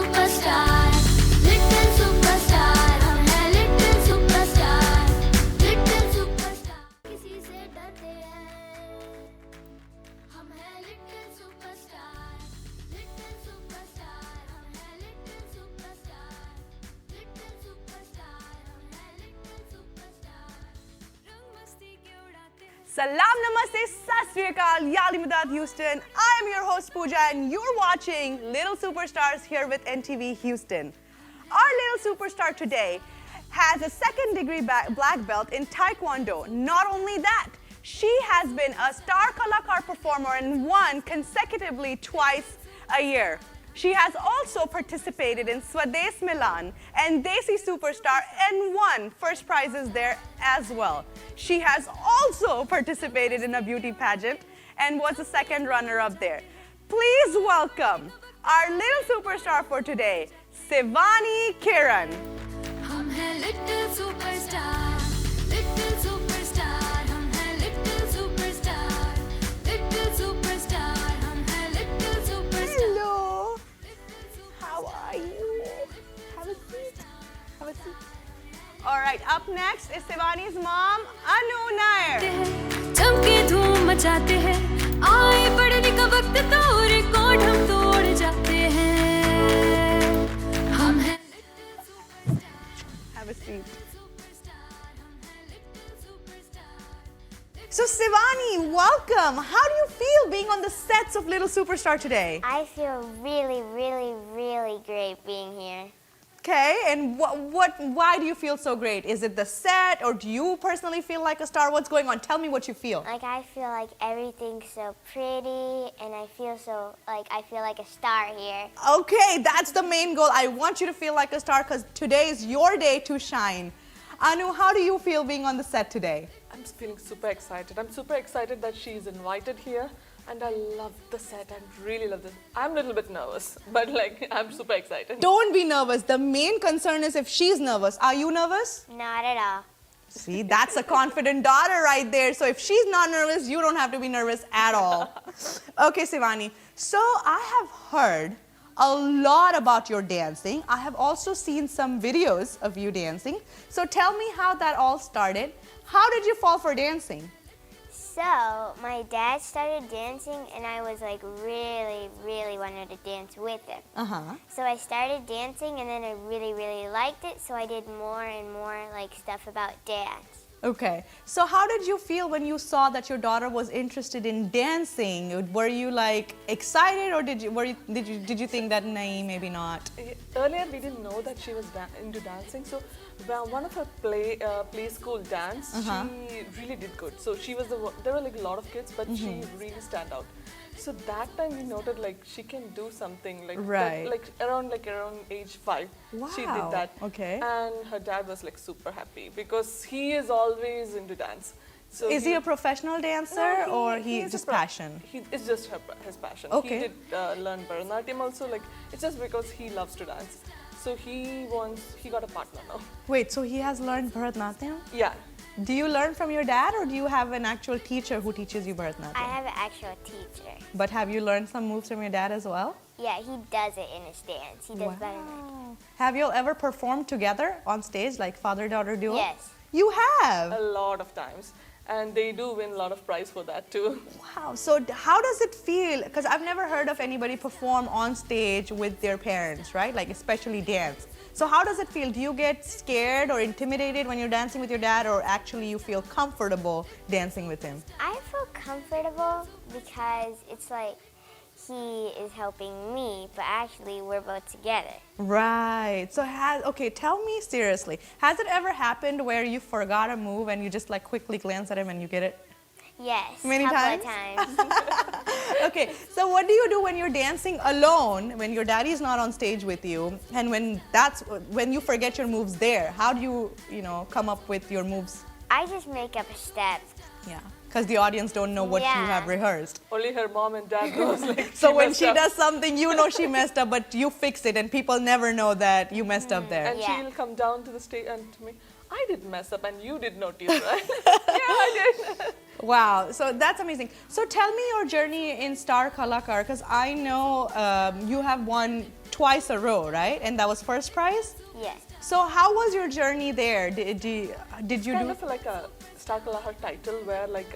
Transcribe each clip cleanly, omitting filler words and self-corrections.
superstar, little superstar, हम हैं little superstar, little superstar. किसी से डरते हैं, हम हैं little superstar, little superstar, हम हैं little superstar, little superstar, हम हैं little superstar. रंग मस्ती के उड़ाते हैं. Salam Namaste, Sat Sri Akal, Yali Madad Houston. I am your host Pooja and you're watching Little Superstars here with NTV Houston. Our little superstar today has a second degree black belt in Taekwondo. Not only that, she has been a star Kalakar performer and won consecutively twice a year. She has also participated in Swades Milan and Desi Superstar and won first prizes there as well. She has also participated in a beauty pageant and was the second runner-up there. Please welcome our little superstar for today, Sivani Kiran. हम हैं little superstar, little superstar, हम हैं little superstar, little superstar, हम हैं little superstar. Hello. How are you? Have a seat. Have a seat. All right, up next is Sivani's mom, Anu Nair. चमके धूम मचाते हैं, आए पढ़ने का वक्त तो रिकॉर्ड हम तोड़ जाते हैं. हम हैं little superstar, Have a seat. superstar, हम हैं little superstar. So Sivani, welcome. How do you feel being on the sets of Little Superstar today? I feel really, really, really great being here. Okay, and why do you feel so great? Is it the set or do you personally feel like a star? What's going on? Tell me what you feel. Like, I feel like everything's so pretty, and I feel like a star here. Okay, that's the main goal. I want you to feel like a star because today is your day to shine. Anu, how do you feel being on the set today? I'm feeling super excited. I'm super excited that she's invited here, and I love the set. I really love this. I'm a little bit nervous, but like I'm super excited. Don't be nervous. The main concern is if she's nervous. Are you nervous? Not at all. See, that's a confident daughter right there. So if she's not nervous, you don't have to be nervous at all. Okay, Sivani. So I have heard a lot about your dancing. I have also seen some videos of you dancing. So tell me how that all started. How did you fall for dancing? So, my dad started dancing, and I was like really, really wanted to dance with him. Uh-huh. So I started dancing, and then I really, really liked it, so I did more and more like stuff about dance. Okay. So how did you feel when you saw that your daughter was interested in dancing? Were you like excited or did you think that nay, maybe not? Earlier, we didn't know that she was into dancing. So, one of her play school dance, she really did good. So she was there were like a lot of kids, but she really stand out. So that time we noted like she can do something like Right. that, like around age 5. She did Wow, that. okay. And her dad was like super happy because he is always into dance. So Is he a professional dancer or he is a just pro- passion? It's just his passion. Okay. He did learn Bharatanatyam also. Like it's just because he loves to dance. So he got a partner now. Wait, so he has learned Bharatanatyam? Yeah. Do you learn from your dad or do you have an actual teacher who teaches you Bharatanatyam? I have an actual teacher. But have you learned some moves from your dad as well? Yeah, he does it in his dance. He does better than I do. Have you all ever performed together on stage like father-daughter duo? Yes. You have? A lot of times. And they do win a lot of prize for that too. Wow, so how does it feel? Because I've never heard of anybody perform on stage with their parents, right? Like especially dance. So how does it feel? Do you get scared or intimidated when you're dancing with your dad or actually you feel comfortable dancing with him? I feel comfortable because it's like he is helping me, but actually we're both together. Right. So okay, tell me seriously, has it ever happened where you forgot a move and you just like quickly glance at him and you get it? Yes, Many couple times? of times. Okay, so what do you do when you're dancing alone, when your daddy's not on stage with you, and when you forget your moves there? How do you come up with your moves? I just make up a step. Yeah, because the audience don't know what you Yeah. have rehearsed. Only her mom and dad knows. Like, So when messed she up. does something, you know she messed up, but you fix it, and people never know that you messed up there. And Yeah. she'll come down to the stage and to me, I didn't mess up and you did notice, right? Yeah, I did. Wow, so that's amazing. So tell me your journey in Star Kalakar, because I know you have won twice a row, right? And that was first prize? Yes. So how was your journey there? Did you Kind do? of like a Starkalaha title where like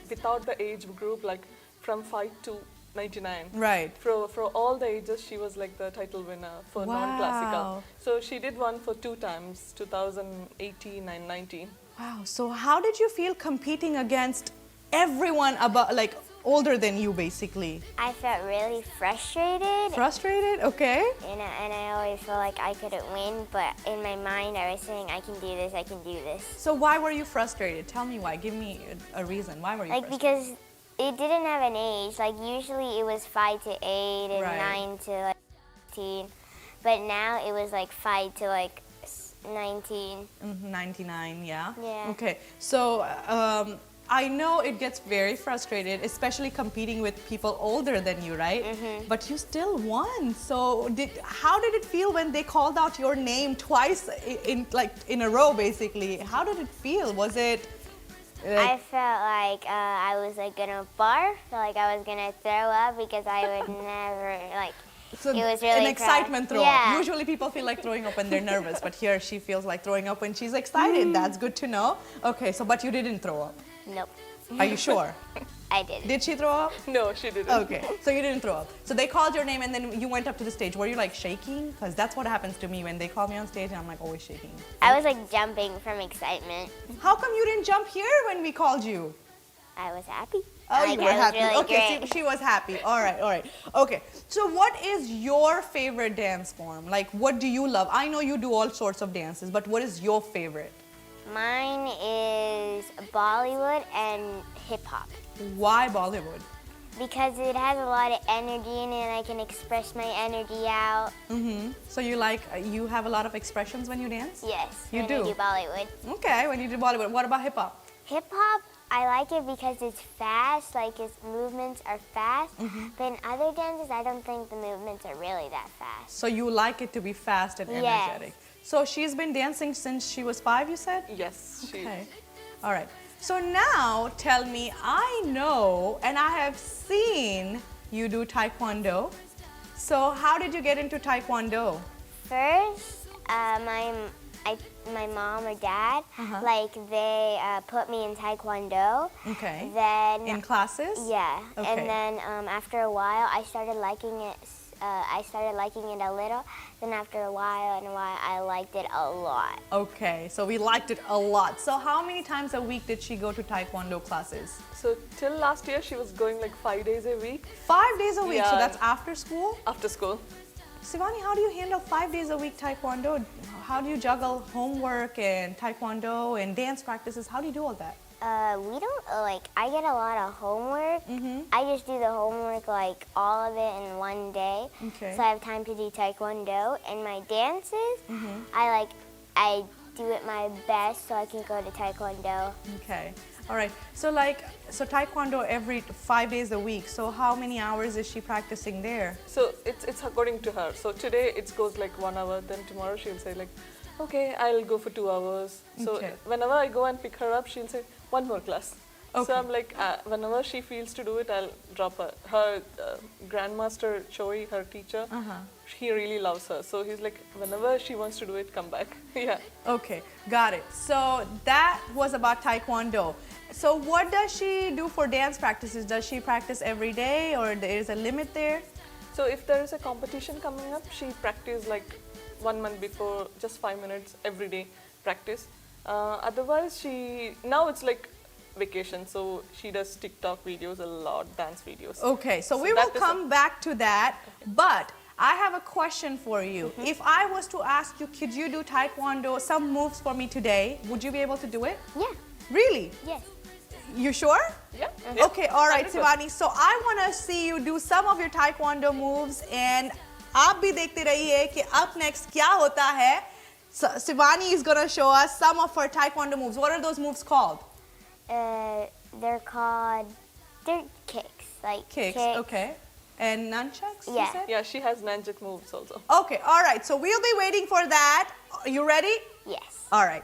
without the age group, like from 5 to 99. Right. For all the ages, she was like the title winner for Wow. non-classical. So she did one for 2 times, 2018 and 19. Wow. So how did you feel competing against everyone about like older than you, basically? I felt really frustrated. Frustrated? Okay. And I always felt like I couldn't win, but in my mind I was saying, I can do this, I can do this. So why were you frustrated? Tell me why. Give me a reason. Why were you Like, frustrated? because it didn't have an age. Like, usually it was 5 to 8 and Right. 9 to like 15. But now it was like 5 to like 19. 99, yeah? Yeah. Okay, so I know it gets very frustrated, especially competing with people older than you, right? But you still won. So how did it feel when they called out your name twice in a row, basically? How did it feel? Was it I felt like I was like gonna barf, like I was gonna throw up because I would never like. so It was an really excitement throw Yeah. up? Usually people feel like throwing up when they're nervous, but here she feels like throwing up when she's excited. That's good to know. Okay, so but you didn't throw up. Nope, Are you sure? I didn't. Did she throw up? No, she didn't. Okay, so you didn't throw up. So they called your name and then you went up to the stage. Were you like shaking? Because that's what happens to me when they call me on stage and I'm like always shaking. I was like jumping from excitement. How come you didn't jump here when we called you? I was happy. Oh, Like, you were I was happy. really Okay, great. she was happy. All right, all right. Okay, so what is your favorite dance form? Like, what do you love? I know you do all sorts of dances, but what is your favorite? Mine is Bollywood and hip hop. Why Bollywood? Because it has a lot of energy in it and I can express my energy out. So you have a lot of expressions when you dance? Yes, You when do? I do Bollywood. Okay, when you do Bollywood. What about hip hop? Hip hop, I like it because it's fast, like its movements are fast. But in other dances, I don't think the movements are really that fast. So you like it to be fast and Yes. energetic. So she's been dancing since she was 5, you said? Yes, she. Okay. All right. So now tell me, I know and I have seen you do Taekwondo. So how did you get into Taekwondo? First, my mom or dad, like they put me in Taekwondo. Okay. Then In classes? yeah, Okay. and then after a while, I started liking it. I started liking it a little. Then after a while, I liked it a lot. Okay. So we liked it a lot. So how many times a week did she go to Taekwondo classes? So till last year, she was going like 5 days a week 5 days a week. So Yeah. that's after school? after school. Sivani, how do you handle 5 days a week Taekwondo? How do you juggle homework and Taekwondo and dance practices? How do you do all that? We don't I get a lot of homework. I just do the homework like all of it in one day. Okay. So I have time to do Taekwondo and my dances. I do it my best so I can go to Taekwondo. Okay. All right. So Taekwondo every 5 days a week. So how many hours is she practicing there? So it's according to her. So today it goes like 1 hour. Then tomorrow she'll say like, okay, I'll go for 2 hours. So Okay. whenever I go and pick her up, she'll say 1 more class. Okay. So I'm like, whenever she feels to do it, I'll drop her. Her grandmaster Choi, her teacher, he really loves her. So he's like, whenever she wants to do it, come back. Yeah. Okay, got it. So that was about Taekwondo. So what does she do for dance practices? Does she practice every day or there is a limit there? So if there is a competition coming up, she practices like 1 month before, just 5 minutes every day practice. Otherwise, now it's like vacation, so she does TikTok videos a lot, dance videos. Okay, so we that will is come back to that, but I have a question for you. If I was to ask you, could you do Taekwondo, some moves for me today, would you be able to do it? Yeah. Really? Yes. You sure? Yeah. Okay, all right, 100%. Sivani. So I want to see you do some of your Taekwondo moves, and आप भी देखते रहिए कि up next क्या होता है. So, Sivani is gonna show us some of her Taekwondo moves. What are those moves called? They're called kicks, like Kicks. Okay. And nunchucks? you Yeah. said? Yeah, she has ninja moves also. Okay. All right. So we'll be waiting for that. Are you ready? Yes. All right.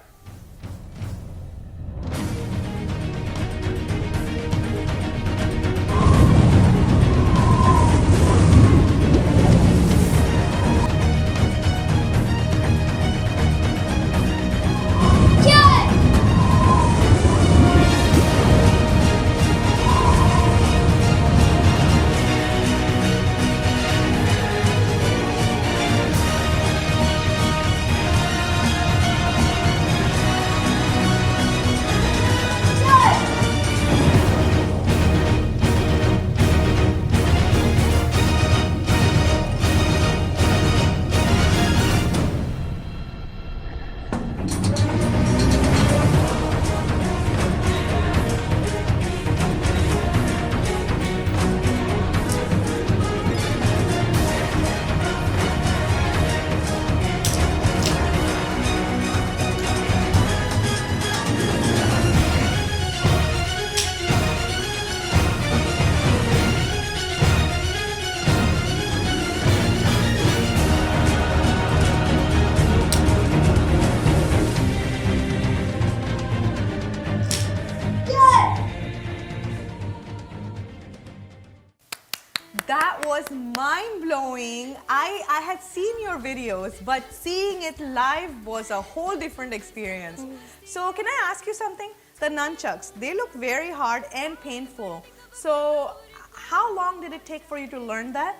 saying, I had seen your videos, but seeing it live was a whole different experience. So can I ask you something? The nunchucks, they look very hard and painful. So how long did it take for you to learn that?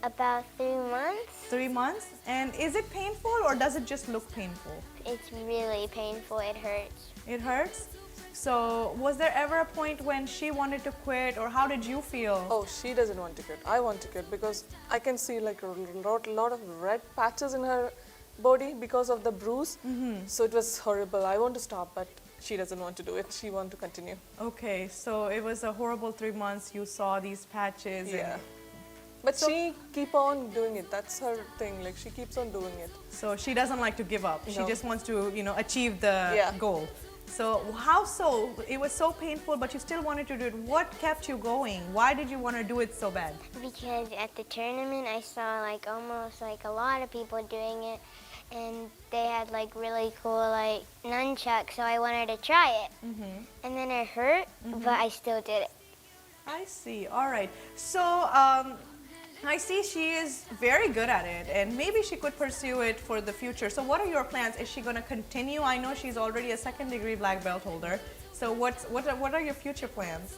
About 3 months. 3 months? And is it painful or does it just look painful? It's really painful. It hurts. It hurts? So was there ever a point when she wanted to quit, or how did you feel? Oh, she doesn't want to quit. I want to quit because I can see like a lot of red patches in her body because of the bruise. So it was horrible. I want to stop, but she doesn't want to do it. She wants to continue. Okay, so it was a horrible 3 months. You saw these patches. Yeah. But she keep on doing it. That's her thing. Like she keeps on doing it. So she doesn't like to give up. She No. just wants to, achieve the goal. So how so? It was so painful, but you still wanted to do it. What kept you going? Why did you want to do it so bad? Because at the tournament, I saw like almost like a lot of people doing it, and they had like really cool like nunchucks, so I wanted to try it. And then it hurt, but I still did it. I see. All right. So I see she is very good at it, and maybe she could pursue it for the future. So what are your plans? Is she going to continue? I know she's already a second-degree black belt holder. So what are your future plans?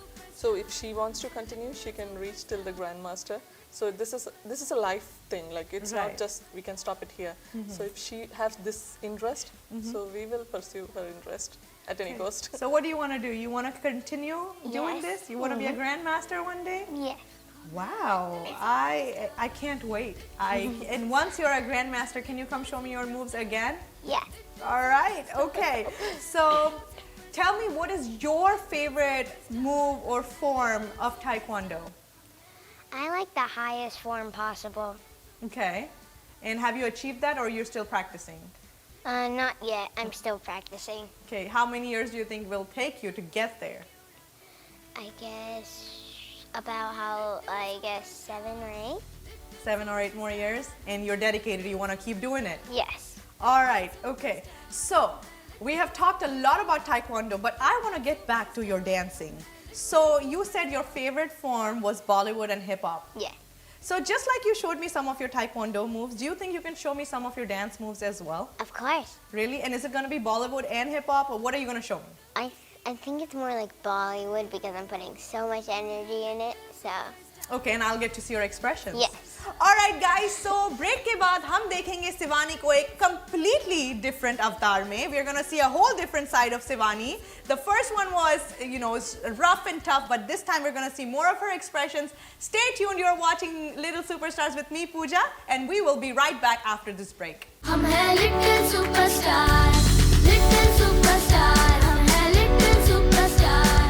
So if she wants to continue, she can reach till the grandmaster. So this is a life thing. Like it's Right. not just we can stop it here. So if she has this interest, so we will pursue her interest at any cost. So what do you want to do? You want to continue doing Yes. this? You want to be a grandmaster one day? Yes. Wow, I can't wait. And once you're a grandmaster, can you come show me your moves again? Yes. All right, okay. So tell me, what is your favorite move or form of Taekwondo? I like the highest form possible. Okay. And have you achieved that, or you're still practicing? Not yet. I'm still practicing. Okay, how many years do you think will take you to get there? I guess about 7 or 8. 7 or 8 more years? And you're dedicated, you want to keep doing it? Yes. All right, okay. So we have talked a lot about Taekwondo, but I want to get back to your dancing. So you said your favorite form was Bollywood and hip hop. Yes. So just like you showed me some of your Taekwondo moves, do you think you can show me some of your dance moves as well? Of course. Really? And is it going to be Bollywood and hip hop, or what are you going to show me? I think it's more like Bollywood because I'm putting so much energy in it. So Okay, and I'll get to see your expressions. Yes. All right, guys. So break के बाद हम देखेंगे Sivani को एक completely different avatar में. We're gonna see a whole different side of Sivani. The first one was, rough and tough, but this time we're gonna see more of her expressions. Stay tuned. You're watching Little Superstars with me, Pooja, and we will be right back after this break. हम हैं little superstar, little superstar. हम हैं little superstar,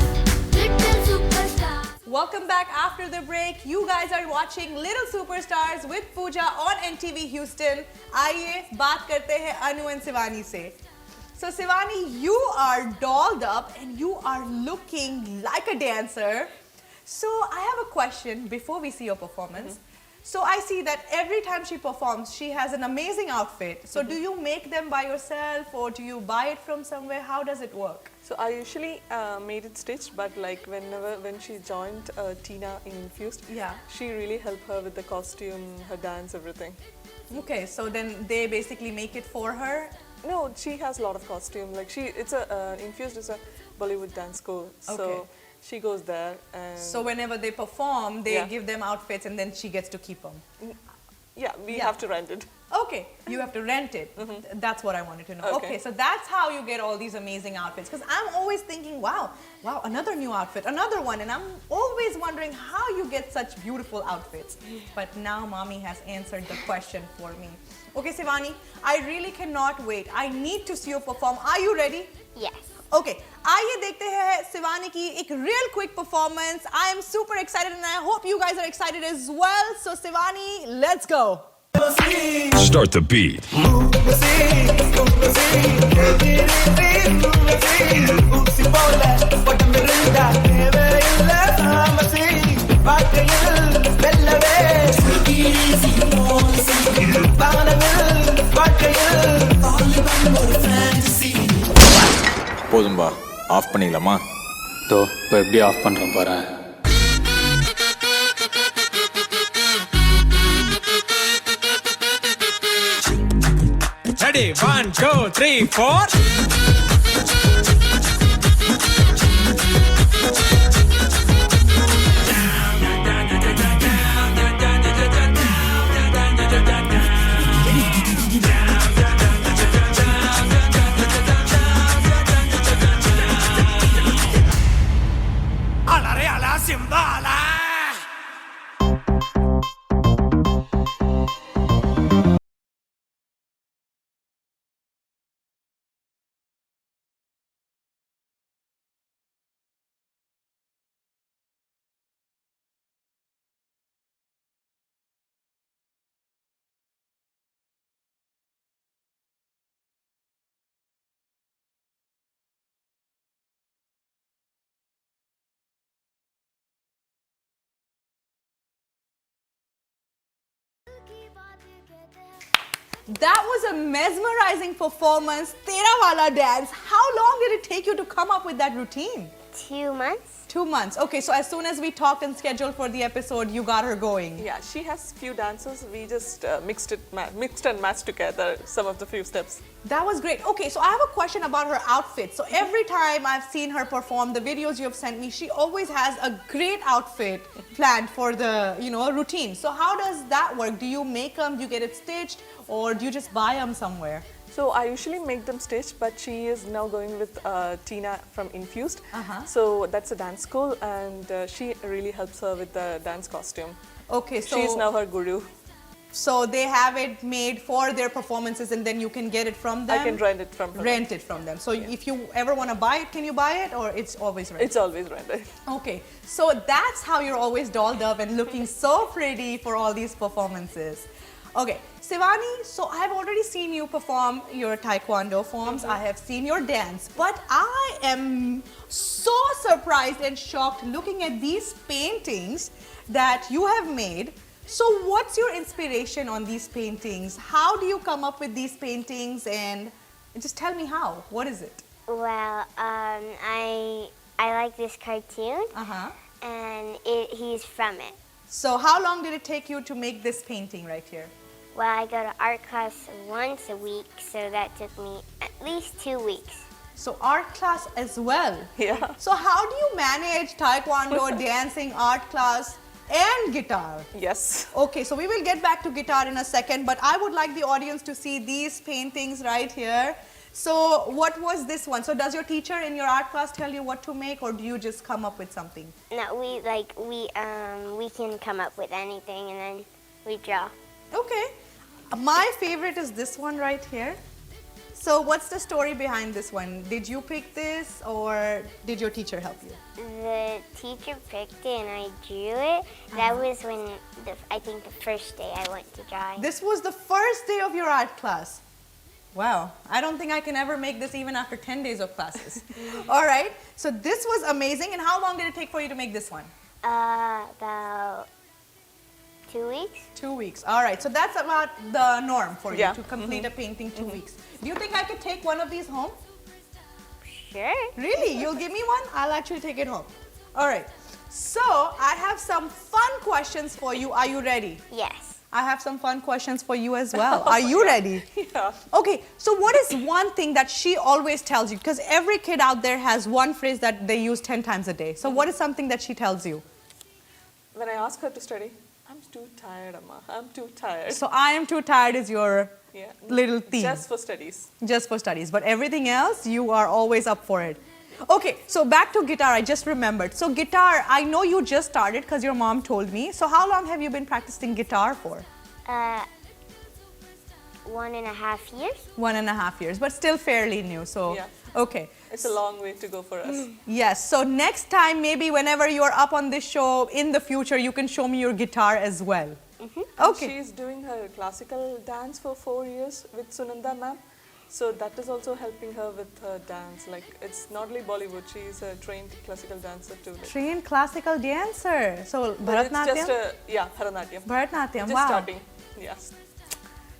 little superstar. Welcome back after the break. You guys are watching Little Superstars with Pooja on NTV Houston. आइए बात करते हैं अनु and Sivani से. So Sivani, you are dolled up and you are looking like a dancer. So I have a question before we see your performance. So I see that every time she performs, she has an amazing outfit. So do you make them by yourself, or do you buy it from somewhere? How does it work? So I usually made it stitched, but like when she joined Tina in Infused, Yeah. she really helped her with the costume, her dance, everything. Okay, so then they basically make it for her. No, she has a lot of costume. Like Infused is a Bollywood dance school, so Okay. she goes there and So whenever they perform, they Yeah. give them outfits and then she gets to keep them. yeah, we Yeah. have to rent it. Okay, you have to rent it. That's what I wanted to know. Okay. Okay, so that's how you get all these amazing outfits. Because I'm always thinking, wow, another new outfit, another one. And I'm always wondering how you get such beautiful outfits. But now mommy has answered the question for me. Okay, Sivani, I really cannot wait. I need to see you perform. Are you ready? yes. Okay, आइए देखते हैं शिवानी की एक real quick performance. I am super excited and I hope you guys are excited as well. So Sivani, let's go. Start the beat. போதும்பா of பண்ணிடலாமா தோ இப்போ எப்படி ஆஃப் பண்ணுறேன் பாரு Ready? 1, 2, 3, 4. Alla reala Simbala. That was a mesmerizing performance. Tera wala dance. How long did it take you to come up with that routine? 2 months. 2 months. Okay, so as soon as we talked and scheduled for the episode, you got her going. Yeah, she has few dances. We just mixed and matched together some of the few steps. That was great. Okay, so I have a question about her outfit. So every time I've seen her perform, the videos you have sent me, she always has a great outfit planned for the, routine. So how does that work? Do you make them, do you get it stitched, or do you just buy them somewhere? So I usually make them stitched, but she is now going with Tina from Infused. Uh-huh. So that's a dance school, and she really helps her with the dance costume. Okay, so She's now her guru. So they have it made for their performances, and then you can get it from them? I can rent it from her. Rent it from them. So if you ever want to buy it, can you buy it, or it's always rented? It's always rented. Okay, so that's how you're always dolled up and looking so pretty for all these performances. Okay, Sivani, so I've already seen you perform your Taekwondo forms. I have seen your dance, but I am so surprised and shocked looking at these paintings that you have made. So what's your inspiration on these paintings? How do you come up with these paintings, and just tell me how. What is it? Well, I like this cartoon, Uh-huh. and he's from it. So how long did it take you to make this painting right here? Well, I go to art class once a week, so that took me at least 2 weeks. So art class as well. Yeah. So how do you manage Taekwondo, dancing, art class, and guitar? Yes. Okay, so we will get back to guitar in a second, but I would like the audience to see these paintings right here. So what was this one? So does your teacher in your art class tell you what to make, or do you just come up with something? No, we can come up with anything, and then we draw. Okay. My favorite is this one right here. So what's the story behind this one? Did you pick this, or did your teacher help you? The teacher picked it, and I drew it. That was when I think the first day I went to drawing. This was the first day of your art class. Wow, I don't think I can ever make this even after 10 days of classes. All right, so this was amazing. And how long did it take for you to make this one? About 2 weeks. 2 weeks. All right, so that's about the norm for you Yeah. to complete a painting 2 weeks. Do you think I could take one of these home? Sure. Really? You'll give me one? I'll actually take it home. All right, so I have some fun questions for you. Are you ready? Yes. I have some fun questions for you as well. Are you ready? Yeah. Okay, so what is one thing that she always tells you? Because every kid out there has one phrase that they use 10 times a day. So what is something that she tells you? When I ask her to study, I'm too tired, Amma. I'm too tired. So I am too tired is your Yeah. little theme. Just for studies. Just for studies. But everything else, you are always up for it. Okay, so back to guitar, I just remembered. So guitar, I know you just started because your mom told me. So how long have you been practicing guitar for? 1.5 years. 1.5 years, but still fairly new. So, Yeah. okay. It's a long way to go for us. Yes, so next time, maybe whenever you're up on this show in the future, you can show me your guitar as well. Okay. She's doing her classical dance for 4 years with Sunanda ma'am. So that is also helping her with her dance. Like, it's not only Bollywood, she's a trained classical dancer too. Like. Trained classical dancer. So But it's just Bharatnatyam? Bharatnatyam. Bharatnatyam, Just wow. starting. Yes.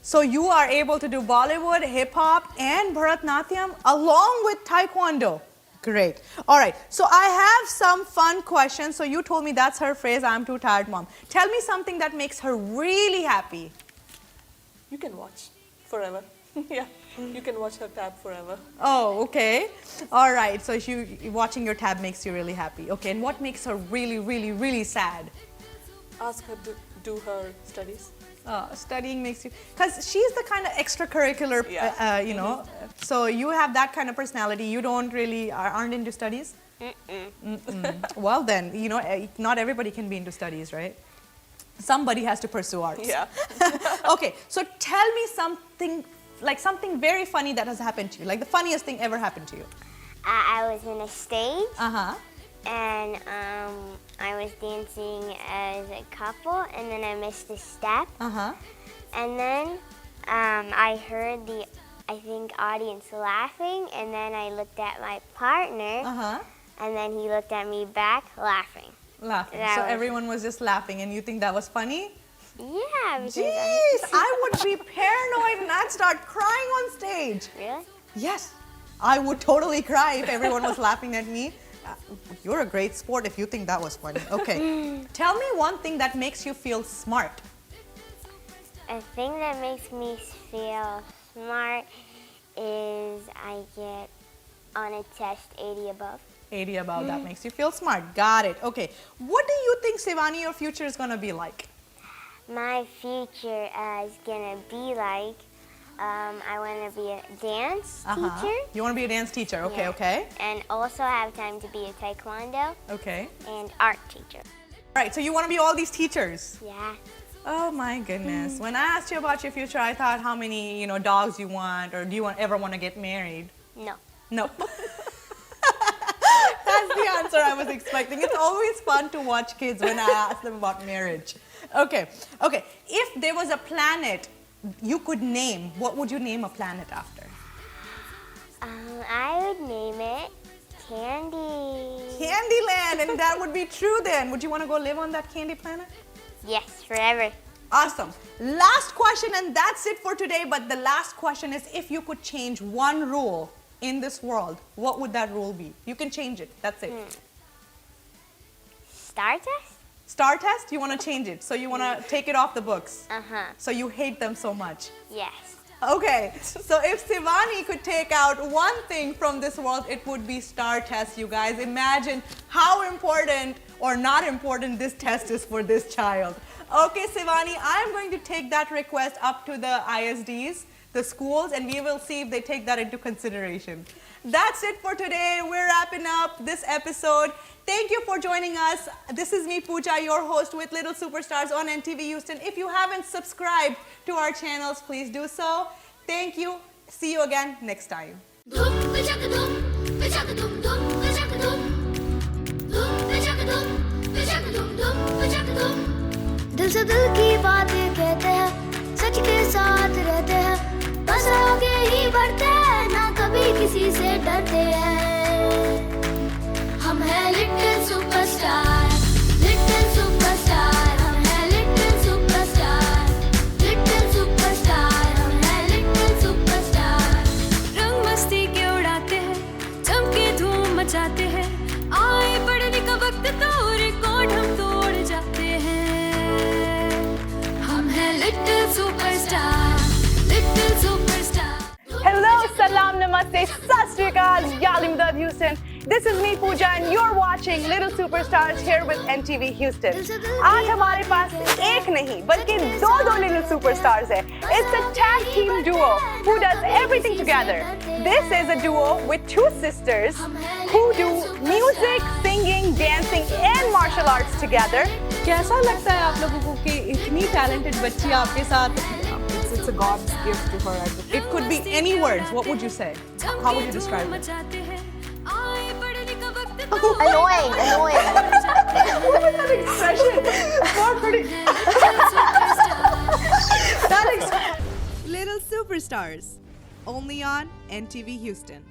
So you are able to do Bollywood, hip hop, and Bharatnatyam along with Taekwondo. Great. All right. So I have some fun questions. So you told me that's her phrase, I'm too tired, mom. Tell me something that makes her really happy. You can watch forever. Yeah, you can watch her tab forever. Oh, okay. All right. So watching your tab makes you really happy. Okay. And what makes her really, really, really sad? Ask her to do her studies. Studying makes you, because she's the kind of extracurricular, you know. So you have that kind of personality. You don't really aren't into studies. Well then, you know, not everybody can be into studies, right? Somebody has to pursue arts. Yeah. Okay. So tell me something very funny that has happened to you, like the funniest thing ever happened to you. I was in a stage. And I was dancing as a couple, and then I missed a step. And then I heard the, audience laughing, and then I looked at my partner, and then he looked at me back, laughing. So everyone was just laughing, and you think that was funny? Yeah. Jeez, I would be paranoid and I'd start crying on stage. Really? Yes, I would totally cry if everyone was laughing at me. You're a great sport if you think that was funny. Okay. Tell me one thing that makes you feel smart. A thing that makes me feel smart is I get on a test 80 above. 80 above, that makes you feel smart. Got it. Okay. What do you think, Sivani, your future is going to be like? My future is going to be like, I want to be a dance teacher. You want to be a dance teacher. Okay, Yeah. okay. And also have time to be a Taekwondo Okay. and art teacher. All right, so you want to be all these teachers. Yeah. Oh my goodness. When I asked you about your future, I thought how many, dogs you want, or do you ever want to get married? No. No. That's the answer I was expecting. It's always fun to watch kids when I ask them about marriage. Okay. If there was a planet you could name, what would you name a planet after? I would name it Candy. Candyland, and that would be true then. Would you want to go live on that candy planet? Yes, forever. Awesome. Last question, and that's it for today. But the last question is, if you could change one rule in this world, what would that rule be? You can change it. That's it. Star test? Star test? You want to change it. So you want to take it off the books. So you hate them so much. Yes. Okay. So if Sivani could take out one thing from this world, it would be star tests, you guys. Imagine how important or not important this test is for this child. Okay, Sivani, I'm going to take that request up to the ISDs, the schools, and we will see if they take that into consideration. That's it for today. We're wrapping up this episode. Thank you for joining us. This is me, Pooja, your host with Little Superstars on NTV Houston. If you haven't subscribed to our channels, please do so. Thank you. See you again next time. दिल से दिल की बातें कहते हैं, सच के साथ रहते हैं, बस आगे ही बढ़ते हैं, ना कभी किसी से डरते हैं। हम हैं लिटिल सुपरस्टार, लिटिल सुपरस्टार, हम हैं लिटिल सुपरस्टार, लिटिल सुपरस्टार, हम हैं लिटिल सुपरस्टार। रंग मस्ती के उड़ाते हैं, चमके धूम मचाते हैं, आए पढ़ने का वक्त तो रिकॉर्ड हम तोड़ जाते हैं। हम हैं little superstar, little superstar. Hello, salam, namaste, sat sri akal, Yali Madad Houston. This is me, Pooja, and you're watching Little Superstars here with NTV Houston. आज हमारे पास एक नहीं बल्कि दो Little Superstars हैं. It's a tag team duo who does everything together. This is a duo with two sisters who do music, singing, dancing, and martial arts together. कैसा लगता है आप लोगों को कि इतनी talented बच्ची आपके साथ? It's a God's gift to her. It could be any words. What would you say? How would you describe it? Annoying. What was that expression? Little Superstars, only on NTV Houston.